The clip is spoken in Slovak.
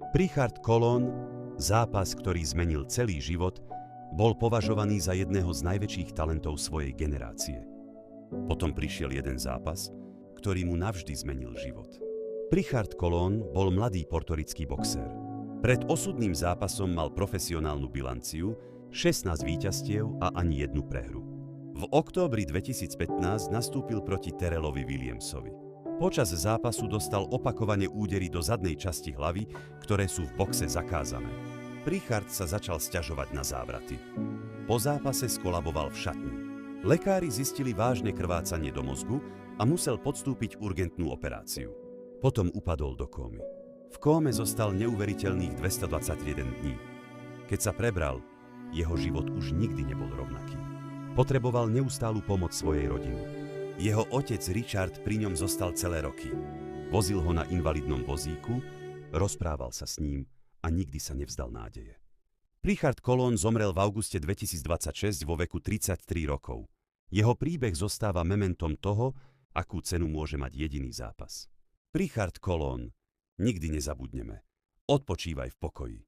Richard Colón, zápas, ktorý zmenil celý život, bol považovaný za jedného z najväčších talentov svojej generácie. Potom prišiel jeden zápas, ktorý mu navždy zmenil život. Richard Colón bol mladý portorický boxer. Pred osudným zápasom mal profesionálnu bilanciu, 16 víťazstiev a ani jednu prehru. V októbri 2015 nastúpil proti Terrelovi Williamsovi. Počas zápasu dostal opakovane údery do zadnej časti hlavy, ktoré sú v boxe zakázané. Richard sa začal sťažovať na závraty. Po zápase skolaboval v šatni. Lekári zistili vážne krvácanie do mozgu a musel podstúpiť urgentnú operáciu. Potom upadol do kómy. V kóme zostal neuveriteľných 221 dní. Keď sa prebral, jeho život už nikdy nebol rovnaký. Potreboval neustálu pomoc svojej rodiny. Jeho otec Richard pri ňom zostal celé roky. Vozil ho na invalidnom vozíku, rozprával sa s ním a nikdy sa nevzdal nádeje. Richard Colón zomrel v auguste 2026 vo veku 33 rokov. Jeho príbeh zostáva mementom toho, akú cenu môže mať jediný zápas. Richard Colón, nikdy nezabudneme. Odpočívaj v pokoji.